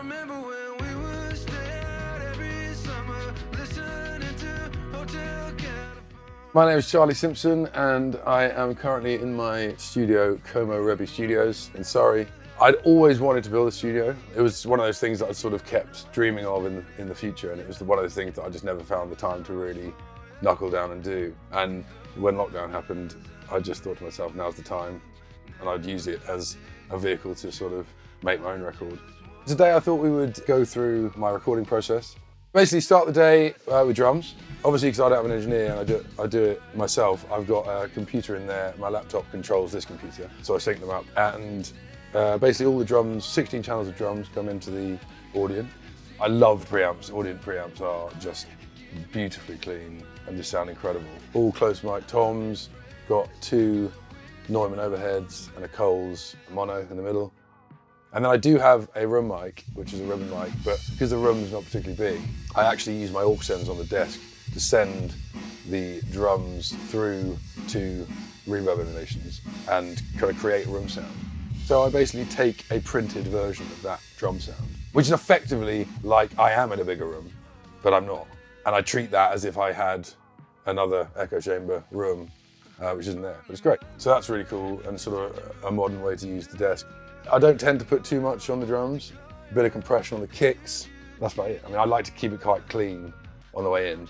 remember when we would stay out every summer, listening to Hotel California. My name is Charlie Simpson and I am currently in my studio, Komorebi Studios in Surrey. I'd always wanted to build a studio. It was one of those things that I sort of kept dreaming of in the future, and it was one of those things that I just never found the time to really knuckle down and do. And when lockdown happened, I just thought to myself, now's the time, and I'd use it as a vehicle to sort of make my own record. Today I thought we would go through my recording process. Basically start the day with drums. Obviously, because I don't have an engineer and I do it myself, I've got a computer in there. My laptop controls this computer, so I sync them up. And basically all the drums, 16 channels of drums come into the Audient. I love preamps. Audient preamps are just beautifully clean and just sound incredible. All close mic toms, got 2 Neumann overheads and a Coles mono in the middle. And then I do have a room mic, which is a ribbon mic, but because the room's not particularly big, I actually use my aux sends on the desk to send the drums through to reverb emulations and kind of create room sound. So I basically take a printed version of that drum sound, which is effectively like I am in a bigger room, but I'm not. And I treat that as if I had another echo chamber room, which isn't there, but it's great. So that's really cool and sort of a modern way to use the desk. I don't tend to put too much on the drums, a bit of compression on the kicks, that's about it. I mean, I like to keep it quite clean on the way in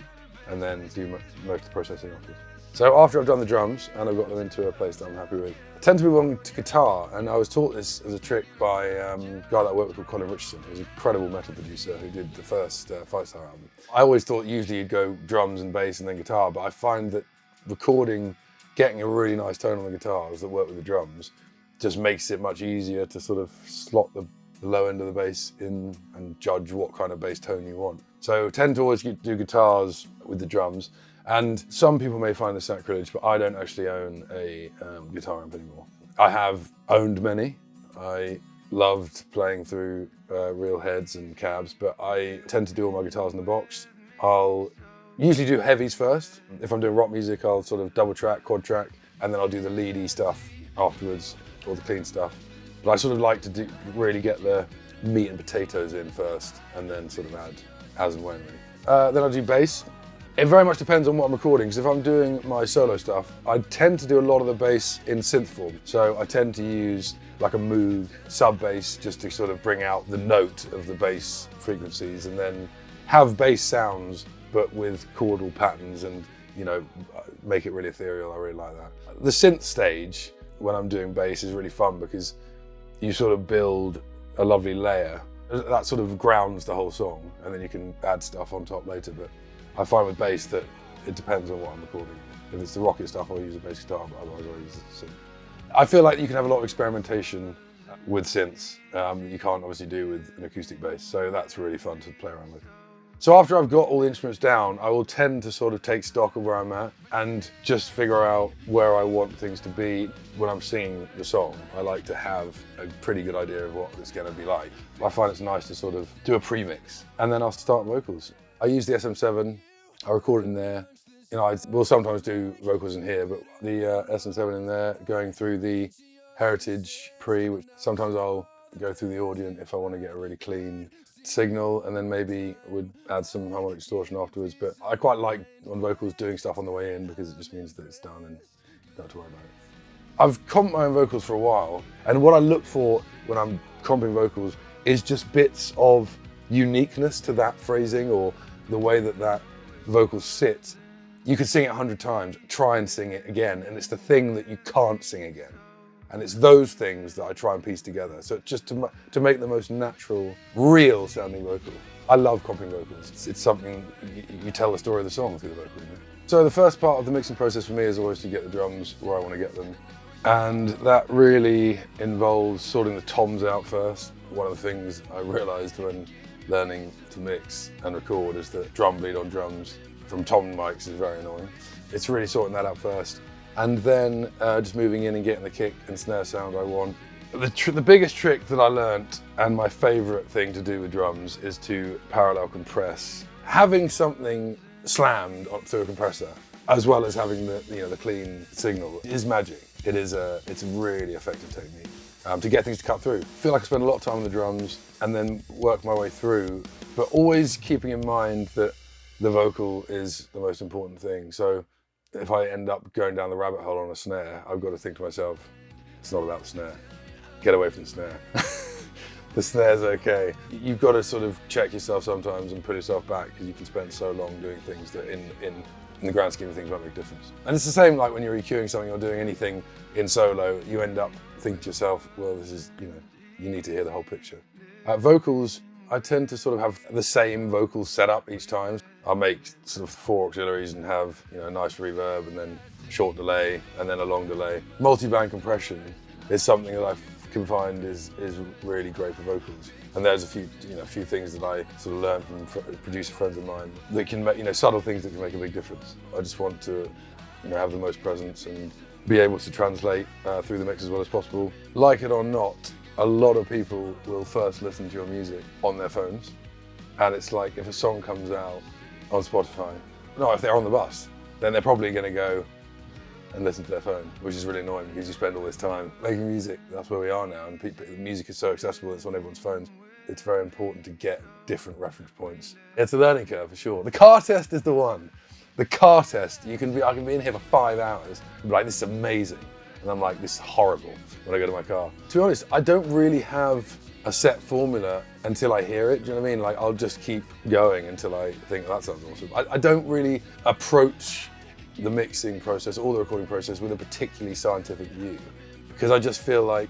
and then do most of the processing afterwards. So after I've done the drums and I've got them into a place that I'm happy with, I tend to move on to guitar, and I was taught this as a trick by a guy that I worked with called Colin Richardson, who's an incredible metal producer who did the first Fightstar album. I always thought usually you'd go drums and bass and then guitar, but I find that recording, getting a really nice tone on the guitars that work with the drums, just makes it much easier to sort of slot the low end of the bass in and judge what kind of bass tone you want. So I tend to always do guitars with the drums, and some people may find this sacrilege, but I don't actually own a guitar amp anymore. I have owned many. I loved playing through real heads and cabs, but I tend to do all my guitars in the box. I'll usually do heavies first. If I'm doing rock music, I'll sort of double track, quad track, and then I'll do the leady stuff afterwards, all the clean stuff. But I sort of like to really get the meat and potatoes in first and then sort of add as and when really. Then I'll do bass. It very much depends on what I'm recording, because if I'm doing my solo stuff, I tend to do a lot of the bass in synth form. So I tend to use like a Moog sub bass just to sort of bring out the note of the bass frequencies and then have bass sounds but with chordal patterns and, you know, make it really ethereal. I really like that. The synth stage when I'm doing bass is really fun because you sort of build a lovely layer that sort of grounds the whole song, and then you can add stuff on top later. But I find with bass that it depends on what I'm recording. If it's the rocket stuff, I'll use a bass guitar, but otherwise I'll use a synth. I feel like you can have a lot of experimentation with synths that you can't obviously do with an acoustic bass, so that's really fun to play around with. So after I've got all the instruments down, I will tend to sort of take stock of where I'm at and just figure out where I want things to be when I'm singing the song. I like to have a pretty good idea of what it's going to be like. I find it's nice to sort of do a pre-mix and then I'll start vocals. I use the SM7, I record it in there. You know, I will sometimes do vocals in here, but the SM7 in there going through the Heritage pre, which sometimes I'll go through the Audient if I want to get a really clean signal, and then maybe would add some harmonic distortion afterwards. But I quite like on vocals doing stuff on the way in because it just means that it's done and you don't have to worry about it. I've comped my own vocals for a while, and what I look for when I'm comping vocals is just bits of uniqueness to that phrasing or the way that that vocal sits. You could sing it 100 times, try and sing it again, and it's the thing that you can't sing again. And it's those things that I try and piece together. So just to make the most natural, real sounding vocal. I love comping vocals. It's something, you tell the story of the song through the vocal. You know? So the first part of the mixing process for me is always to get the drums where I want to get them. And that really involves sorting the toms out first. One of the things I realized when learning to mix and record is that drum bleed on drums from tom mics is very annoying. It's really sorting that out first. And then just moving in and getting the kick and snare sound I want. The biggest trick that I learnt, and my favourite thing to do with drums, is to parallel compress. Having something slammed through a compressor, as well as having the clean signal, is magic. It's a really effective technique. to get things to cut through. I feel like I spend a lot of time on the drums and then work my way through, but always keeping in mind that the vocal is the most important thing. So if I end up going down the rabbit hole on a snare, I've got to think to myself, it's not about the snare. Get away from the snare. The snare's okay. You've got to sort of check yourself sometimes and put yourself back, because you can spend so long doing things that in the grand scheme of things won't make a difference. And it's the same like when you're EQing something or doing anything in solo, you end up thinking to yourself, well, this is, you need to hear the whole picture. Vocals, I tend to sort of have the same vocal setup each time. I'll make sort of 4 auxiliaries and have a nice reverb and then short delay and then a long delay. Multi-band compression is something that I can find is really great for vocals. And there's a few things that I sort of learned from producer friends of mine that can make, subtle things that can make a big difference. I just want to, have the most presence and be able to translate through the mix as well as possible. Like it or not, a lot of people will first listen to your music on their phones. And it's like if a song comes out on Spotify, no, if they're on the bus, then they're probably going to go and listen to their phone, which is really annoying because you spend all this time making music. That's where we are now, and music is so accessible, it's on everyone's phones. It's very important to get different reference points. It's a learning curve for sure. The car test is the one. The car test, I can be in here for 5 hours and be like, this is amazing. And I'm like, this is horrible when I go to my car. To be honest, I don't really have a set formula until I hear it, do you know what I mean? Like, I'll just keep going until I think, that sounds awesome. I don't really approach the mixing process or the recording process with a particularly scientific view, because I just feel like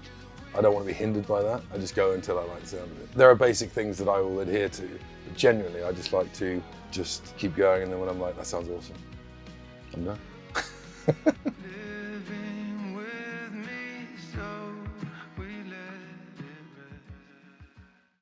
I don't want to be hindered by that. I just go until I like the sound of it. There are basic things that I will adhere to, but generally I just like to just keep going, and then when I'm like, that sounds awesome, I'm done.